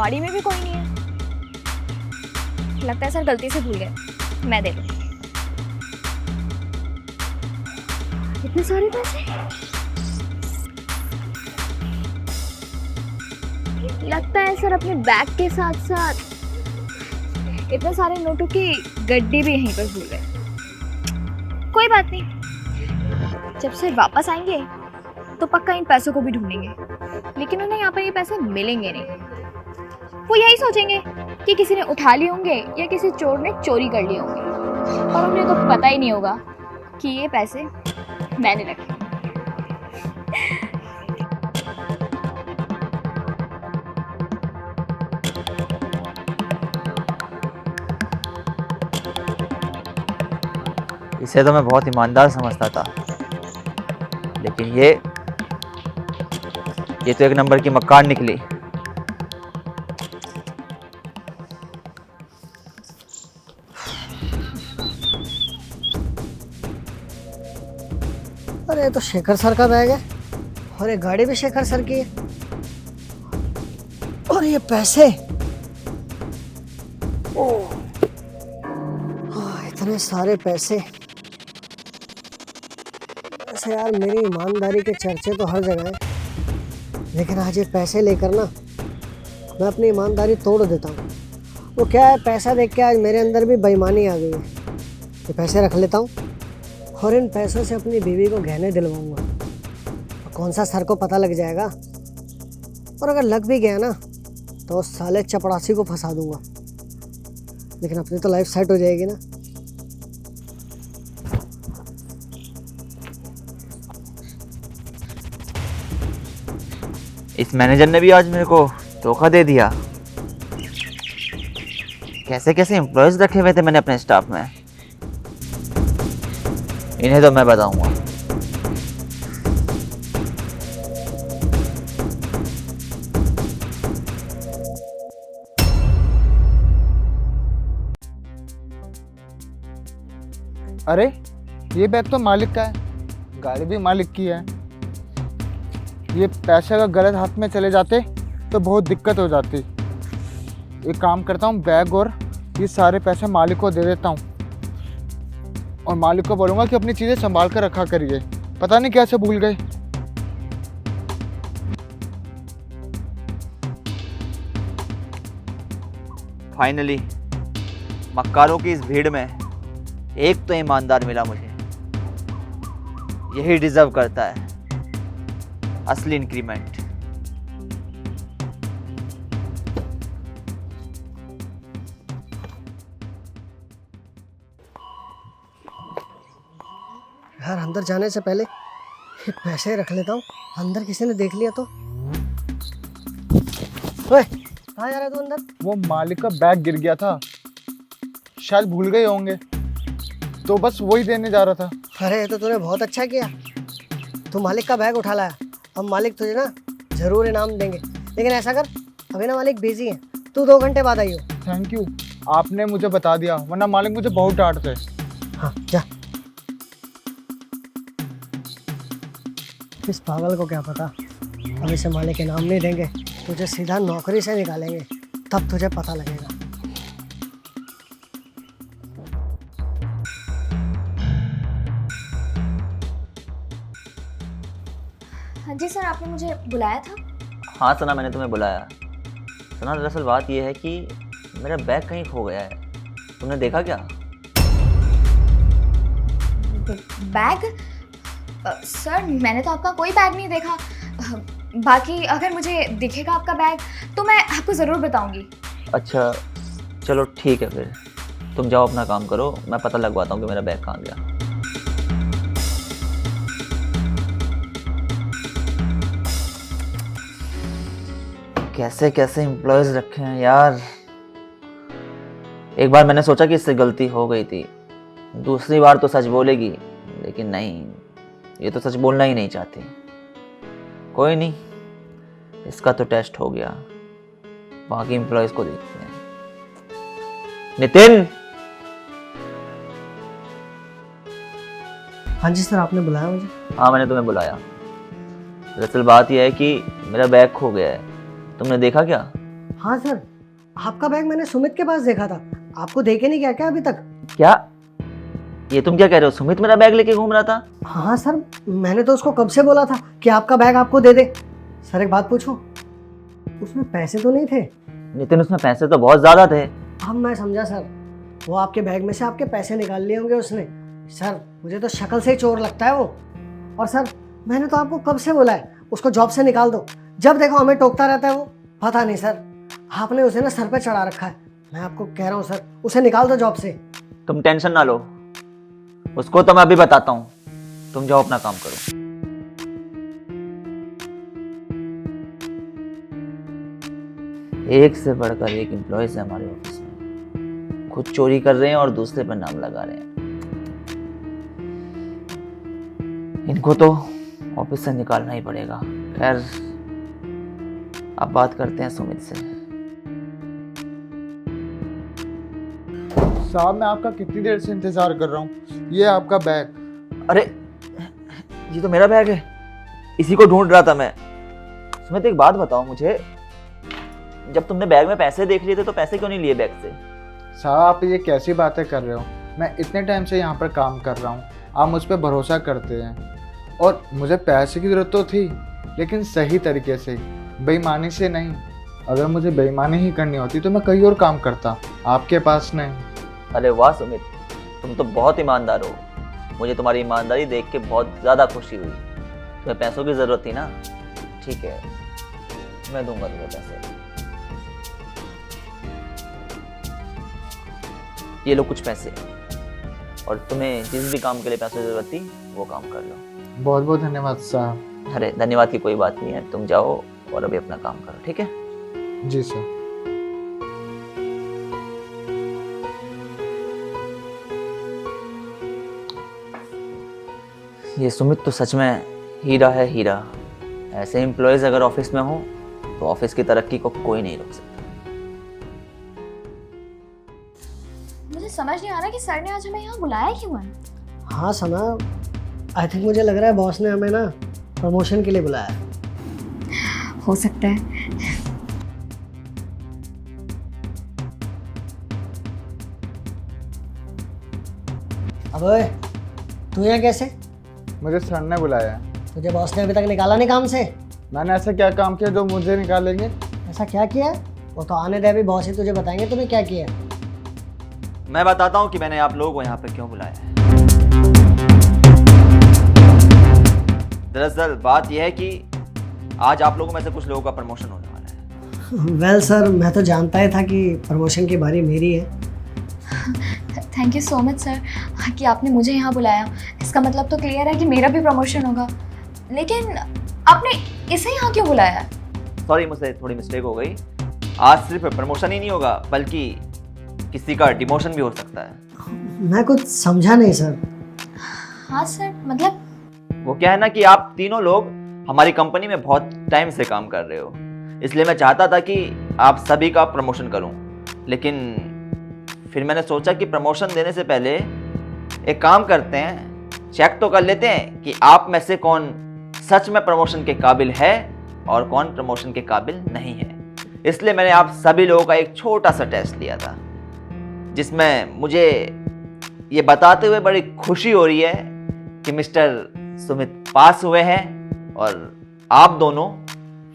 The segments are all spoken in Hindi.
गाड़ी में भी कोई नहीं है। लगता है सर गलती से भूल गए। मैं दे दूँ। इतने सारे पैसे? लगता है सर अपने बैग के साथ साथ इतने सारे नोटों की गड्डी भी यहीं पर भूल गए। कोई बात नहीं, जब सर वापस आएंगे तो पक्का इन पैसों को भी ढूंढेंगे, लेकिन उन्हें यहाँ पर ये पैसे मिलेंगे नहीं। वो यही सोचेंगे कि किसी ने उठा लिए होंगे या किसी चोर ने चोरी कर लिए होंगे, और उन्हें तो पता ही नहीं होगा कि ये पैसे मैंने रखे। इसे तो मैं बहुत ईमानदार समझता था, लेकिन ये तो एक नंबर की मक्कार निकली। अरे ये तो शेखर सर का बैग है, और ये गाड़ी भी शेखर सर की है, और ये पैसे, ओह इतने सारे पैसे। ऐसे यार मेरी ईमानदारी के चर्चे तो हर जगह हैं, लेकिन आज ये पैसे लेकर ना मैं अपनी ईमानदारी तोड़ देता हूँ। वो क्या है, पैसा देख के आज मेरे अंदर भी बेईमानी आ गई है। ये पैसे रख लेता हूँ और इन पैसों से अपनी बीवी को गहने दिलवाऊंगा। कौन सा सर को पता लग जाएगा, और अगर लग भी गया ना तो उस साले चपड़ासी को फंसा दूंगा, लेकिन अपनी तो लाइफ सेट हो जाएगी ना। इस मैनेजर ने भी आज मेरे को धोखा दे दिया। कैसे कैसे एम्प्लॉयज रखे हुए थे मैंने अपने स्टाफ में, इन्हें तो मैं बताऊंगा। अरे ये बैग तो मालिक का है, गाड़ी भी मालिक की है। ये पैसे अगर गलत हाथ में चले जाते तो बहुत दिक्कत हो जाती। एक काम करता हूँ, बैग और ये सारे पैसे मालिक को दे देता हूँ, और मालिक को बोलूँगा कि अपनी चीज़ें संभाल कर रखा करिए। पता नहीं कैसे भूल गए। फाइनली मक्कारों की इस भीड़ में एक तो ईमानदार मिला मुझे। यही डिजर्व करता है असली इंक्रीमेंट। यार अंदर जाने से पहले ये पैसे रख लेता हूँ, अंदर किसी ने देख लिया तो। ओए कहाँ जा रहा है तू अंदर? वो मालिक का बैग गिर गया था, शायद भूल गए होंगे, तो बस वही देने जा रहा था। अरे ये तो तूने बहुत अच्छा किया, तू मालिक का बैग उठा लाया। अब मालिक तुझे ना जरूर इनाम देंगे, लेकिन ऐसा कर, अभी ना मालिक बिजी है, तू 2 घंटे बाद आइयो। थैंक यू, आपने मुझे बता दिया, वरना मालिक मुझे बहुत डांटते। हाँ जा। इस पागल को क्या पता, अब इसे मालिक इनाम नहीं देंगे, तुझे सीधा नौकरी से निकालेंगे, तब तुझे पता लगेगा। हाँ जी सर, आपने मुझे बुलाया था? हाँ सना, मैंने तुम्हें बुलाया। सना दरअसल बात यह है कि मेरा बैग कहीं खो गया है, तुमने देखा क्या? बैग? सर मैंने तो आपका कोई बैग नहीं देखा। बाकी अगर मुझे दिखेगा आपका बैग तो मैं आपको ज़रूर बताऊंगी। अच्छा चलो ठीक है, फिर तुम जाओ अपना काम करो, मैं पता लगवाता हूँ कि मेरा बैग कहाँ गया। कैसे कैसे एम्प्लॉयज रखे हैं यार। एक बार मैंने सोचा कि इससे गलती हो गई थी, दूसरी बार तो सच बोलेगी, लेकिन नहीं, ये तो सच बोलना ही नहीं चाहती। कोई नहीं, इसका तो टेस्ट हो गया, बाकी एम्प्लॉयज को देखते हैं। नितिन। हाँ जी सर, आपने बुलाया मुझे? हाँ मैंने तुम्हें बुलाया। दरअसल बात यह है कि मेरा बैग खो गया है, तुमने देखा क्या? हाँ सर, आपका बैग मैंने सुमित के पास देखा था। आपको देखे नहीं क्या अभी तक? क्या? ये तुम क्या कह रहे हो? सुमित मेरा बैग लेके घूम रहा था? हाँ सर, मैंने तो उसको कब से बोला था कि आपका बैग आपको दे दे। सर एक बात पूछूं, उसमें पैसे तो नहीं थे? नितिन, उसमें पैसे तो बहुत ज्यादा थे। अब मैं समझा सर, वो आपके बैग में से आपके पैसे निकाल लिए होंगे उसने। सर मुझे तो शक्ल से ही चोर लगता है वो। और सर मैंने तो आपको कब से बोला है उसको जॉब से निकाल दो, जब देखो हमें टोकता रहता है वो। पता नहीं सर, आपने उसे ना सर पे चढ़ा रखा है। मैं आपको कह रहा हूँ सर, उसे निकाल दो जॉब से। तुम टेंशन ना लो, उसको तो मैं अभी बताता हूँ। तुम जाओ अपना काम करो। एक से बढ़कर एक एम्प्लॉयज है हमारे ऑफिस में, खुद चोरी कर रहे हैं और दूसरे पर नाम लगा रहे हैं। इनको तो ऑफिस से निकालना ही पड़ेगा। खैर, अब बात करते हैं सुमित से। साहब मैं आपका कितनी देर से इंतजार कर रहा हूँ। ये आपका बैग। अरे ये तो मेरा बैग है, इसी को ढूंढ रहा था मैं। सुमित एक बात बताओ मुझे, जब तुमने बैग में पैसे देख लिए थे तो पैसे क्यों नहीं लिए बैग से? साहब आप ये कैसी बातें कर रहे हो? मैं इतने टाइम से यहाँ पर काम कर रहा हूँ, आप मुझ पर भरोसा करते हैं। और मुझे पैसे की ज़रूरत तो थी, लेकिन सही तरीके से, बेईमानी से नहीं। अगर मुझे बेईमानी ही करनी होती तो मैं कहीं और काम करता, आपके पास नहीं। अरे वाह सुमित, तुम तो बहुत ईमानदार हो। मुझे तुम्हारी ईमानदारी देख के बहुत ज़्यादा खुशी हुई। तुम्हें पैसों की ज़रूरत थी ना? ठीक है, मैं दूंगा तुम्हें पैसे। ये लो कुछ पैसे, और तुम्हें जिस भी काम के लिए पैसों की ज़रूरत थी वो काम कर लो। बहुत बहुत धन्यवाद साहब। अरे धन्यवाद की कोई बात नहीं है, तुम जाओ और अभी अपना काम करो, ठीक है? जी सर। ये सुमित तो सच में हीरा है, हीरा। ऐसे एम्प्लॉयज अगर ऑफिस में हो तो ऑफिस की तरक्की को कोई नहीं रोक सकता। मुझे समझ नहीं आ रहा कि सर ने आज हमें यहाँ बुलाया क्यों है। हाँ सना, आई थिंक मुझे लग रहा है बॉस ने हमें ना प्रमोशन के लिए बुलाया है। हो सकता है। अब ओए, तू यहाँ कैसे? मुझे सर ने बुलाया है। तुझे बॉस ने अभी तक निकाला नहीं काम से? मैंने ऐसा क्या काम किया जो मुझे निकालेंगे? ऐसा क्या किया है? वो तो आने दे, अभी बॉस ही तुझे बताएंगे तूने क्या किया है। मैं बताता हूँ कि मैंने आप लोगों को यहाँ पे क्यों बुलाया है। दरअसल बात यह है कि आज आप लोगों में से कुछ लोगों का प्रमोशन होने वाला है। वेल सर, मैं तो जानता ही था कि प्रमोशन की बारी मेरी है। Thank you so much sir कि आपने मुझे यहाँ बुलाया। इसका मतलब तो क्लियर है कि मेरा भी प्रमोशन होगा। लेकिन आपने इसे यहाँ क्यों बुलाया है? सॉरी, मुझसे थोड़ी मिस्टेक हो गई। आज सिर्फ प्रमोशन ही नहीं होगा, बल्कि किसी का डिमोशन भी हो सकता है। मैं कुछ समझा नहीं सर। हाँ सर, मतलब वो क्या है ना कि आप तीनों लोग हमारी कंपनी में बहुत टाइम से काम कर रहे हो, इसलिए मैं चाहता था कि आप सभी का प्रमोशन करूं। लेकिन फिर मैंने सोचा कि प्रमोशन देने से पहले एक काम करते हैं, चेक तो कर लेते हैं कि आप में से कौन सच में प्रमोशन के काबिल है और कौन प्रमोशन के काबिल नहीं है। इसलिए मैंने आप सभी लोगों का एक छोटा सा टेस्ट लिया था, जिसमें मुझे ये बताते हुए बड़ी खुशी हो रही है कि मिस्टर सुमित पास हुए हैं और आप दोनों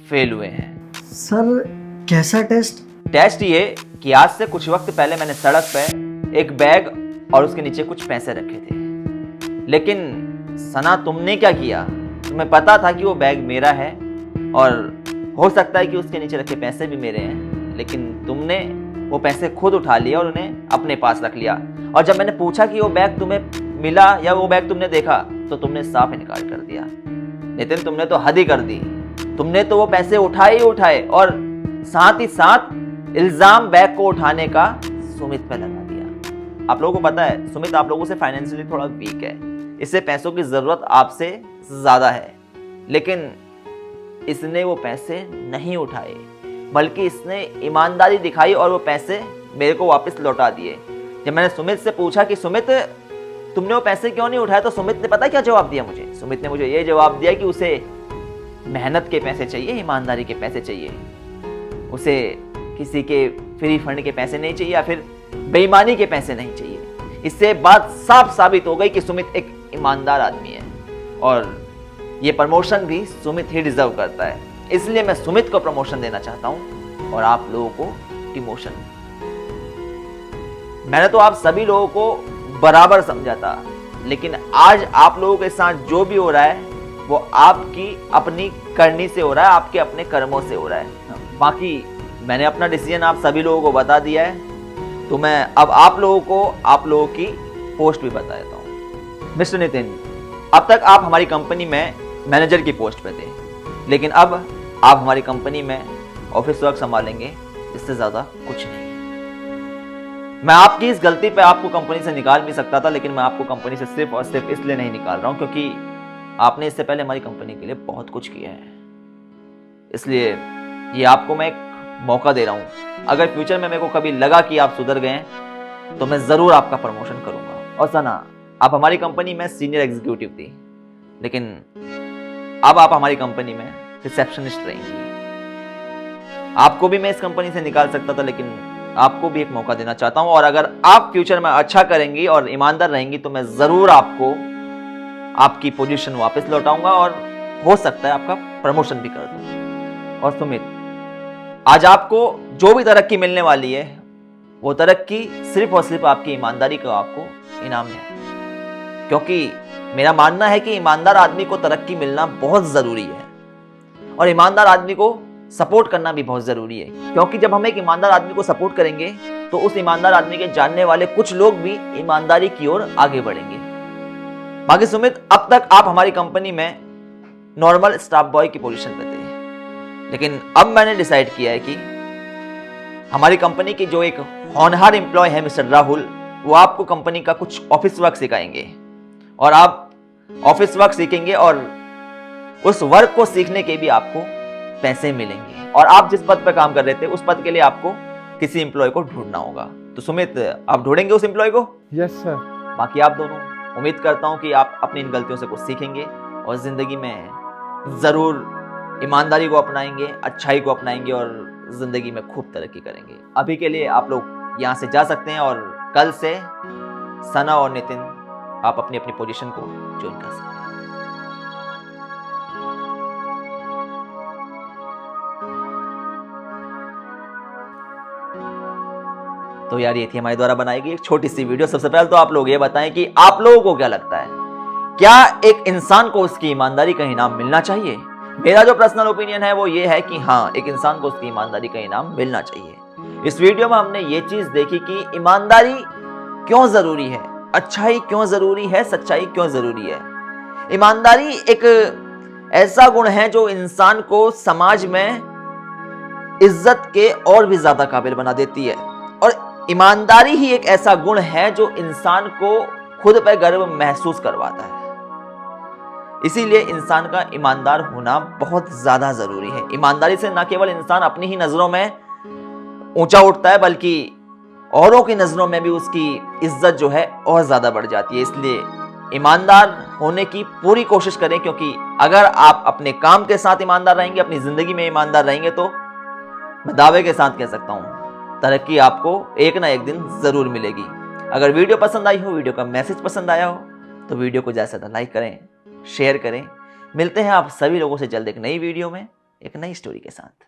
फेल हुए हैं। सर कैसा टेस्ट? टेस्ट ये कि आज से कुछ वक्त पहले मैंने सड़क पे एक बैग और उसके नीचे कुछ पैसे रखे थे, लेकिन सना तुमने क्या किया? तुम्हें पता था कि वो बैग मेरा है और हो सकता है कि उसके नीचे रखे पैसे भी मेरे हैं, लेकिन तुमने वो पैसे खुद उठा लिया और उन्हें अपने पास रख लिया। और जब मैंने पूछा कि वो बैग तुम्हें मिला या वो बैग तुमने देखा, तो तुमने साफ इनकार कर दिया। नितिन, तुमने तो हद ही कर दी। तुमने तो वो पैसे उठाए ही उठाए और साथ ही साथ इल्जाम बैग को उठाने का सुमित पे लगा दिया। आप लोगों को पता है सुमित आप लोगों से फाइनेंशियली थोड़ा वीक है, इससे पैसों की जरूरत आपसे ज्यादा है, लेकिन इसने वो पैसे नहीं उठाए, बल्कि इसने ईमानदारी दिखाई और वो पैसे मेरे को वापस लौटा दिए। जब मैंने सुमित से पूछा कि सुमित तुमने वो पैसे क्यों नहीं उठाए, तो सुमित ने पता क्या जवाब दिया मुझे? सुमित ने मुझे ये जवाब दिया कि उसे मेहनत के पैसे चाहिए, ईमानदारी के पैसे चाहिए। उसे किसी के फ्री फंड के पैसे नहीं चाहिए या फिर बेईमानी के पैसे नहीं चाहिए। इससे बात साफ साबित हो गई कि सुमित एक ईमानदार आदमी है और ये प्रमोशन भी सुमित ही डिजर्व करता है। इसलिए मैं सुमित को प्रमोशन देना चाहता हूं और आप लोगों को डिमोशन। मैंने तो आप सभी लोगों को बराबर समझा था, लेकिन आज आप लोगों के साथ जो भी हो रहा है वो आपकी अपनी करनी से हो रहा है, आपके अपने कर्मों से हो रहा है। बाकी मैंने अपना डिसीजन आप सभी लोगों को बता दिया है, तो मैं अब आप लोगों की पोस्ट भी बता देता हूँ। मिस्टर नितिन, अब तक आप हमारी कंपनी में मैनेजर की पोस्ट पे थे, लेकिन अब आप हमारी कंपनी में ऑफिस वर्क संभालेंगे, इससे ज़्यादा कुछ नहीं। मैं आपकी इस गलती पे आपको कंपनी से निकाल भी सकता था, लेकिन मैं आपको कंपनी से सिर्फ और सिर्फ इसलिए नहीं निकाल रहा हूँ क्योंकि आपने इससे पहले हमारी कंपनी के लिए बहुत कुछ किया है। इसलिए ये आपको मैं एक मौका दे रहा हूँ। अगर फ्यूचर में मेरे को कभी लगा कि आप सुधर गए तो मैं ज़रूर आपका प्रमोशन करूँगा। और सना, आप हमारी कंपनी में सीनियर एग्जीक्यूटिव थी, लेकिन अब आप हमारी कंपनी में रिसेप्शनिस्ट रहेंगी। आपको भी मैं इस कंपनी से निकाल सकता था, लेकिन आपको भी एक मौका देना चाहता हूं। और अगर आप फ्यूचर में अच्छा करेंगी और ईमानदार रहेंगी तो मैं जरूर आपको आपकी पोजीशन वापस लौटाऊंगा और हो सकता है आपका प्रमोशन भी कर दूं। और सुमित, आज आपको जो भी तरक्की मिलने वाली है वो तरक्की सिर्फ और सिर्फ आपकी ईमानदारी का आपको इनाम है, क्योंकि मेरा मानना है कि ईमानदार आदमी को तरक्की मिलना बहुत जरूरी है और ईमानदार आदमी को सपोर्ट करना भी बहुत जरूरी है, क्योंकि जब हम एक ईमानदार आदमी को सपोर्ट करेंगे तो उस ईमानदार आदमी के जानने वाले कुछ लोग भी ईमानदारी की ओर आगे बढ़ेंगे। बाकी सुमित, अब तक आप हमारी कंपनी में नॉर्मल स्टाफ बॉय की पोजीशन पे थे, लेकिन अब मैंने डिसाइड किया है कि हमारी कंपनी की जो एक होनहार एम्प्लॉय है मिस्टर राहुल, वो आपको कंपनी का कुछ ऑफिस वर्क सिखाएंगे और आप ऑफिस वर्क सीखेंगे और उस वर्क को सीखने के भी आपको पैसे मिलेंगे। और आप जिस पद पर काम कर रहे थे उस पद के लिए आपको किसी एम्प्लॉय को ढूंढना होगा। तो सुमित, आप ढूंढेंगे उस एम्प्लॉय को? Yes sir. बाकी आप दोनों, उम्मीद करता हूं कि आप अपनी इन गलतियों से कुछ सीखेंगे और जिंदगी में जरूर ईमानदारी को अपनाएंगे, अच्छाई को अपनाएंगे और जिंदगी में खूब तरक्की करेंगे। अभी के लिए आप लोग यहाँ से जा सकते हैं और कल से सना और नितिन आप अपनी अपनी पोजीशन को ज्वाइन कर सकते हैं। तो यार, ये थी हमारे द्वारा बनाई गई एक छोटी सी वीडियो। सबसे पहले तो आप लोग ये बताएं कि आप लोगों को क्या लगता है, क्या एक इंसान को उसकी ईमानदारी का इनाम मिलना चाहिए? मेरा जो पर्सनल ओपिनियन है वो ये है कि हाँ, एक इंसान को उसकी ईमानदारी का इनाम मिलना चाहिए। इस वीडियो में हमने ये चीज देखी कि ईमानदारी क्यों जरूरी है, अच्छाई क्यों जरूरी है, सच्चाई क्यों जरूरी है। ईमानदारी एक ऐसा गुण है जो इंसान को समाज में इज्जत के और भी ज्यादा काबिल बना देती है, और ईमानदारी ही एक ऐसा गुण है जो इंसान को खुद पर गर्व महसूस करवाता है। इसीलिए इंसान का ईमानदार होना बहुत ज्यादा जरूरी है। ईमानदारी से न केवल इंसान अपनी ही नजरों में ऊंचा उठता है, बल्कि औरों की नजरों में भी उसकी इज्जत जो है और ज्यादा बढ़ जाती है। इसलिए ईमानदार होने की पूरी कोशिश करें, क्योंकि अगर आप अपने काम के साथ ईमानदार रहेंगे, अपनी जिंदगी में ईमानदार रहेंगे, तो मैं दावे के साथ कह सकता हूं तरक्की आपको एक ना एक दिन जरूर मिलेगी। अगर वीडियो पसंद आई हो, वीडियो का मैसेज पसंद आया हो, तो वीडियो को ज़्यादा से ज़्यादा लाइक करें, शेयर करें। मिलते हैं आप सभी लोगों से जल्द एक नई वीडियो में एक नई स्टोरी के साथ।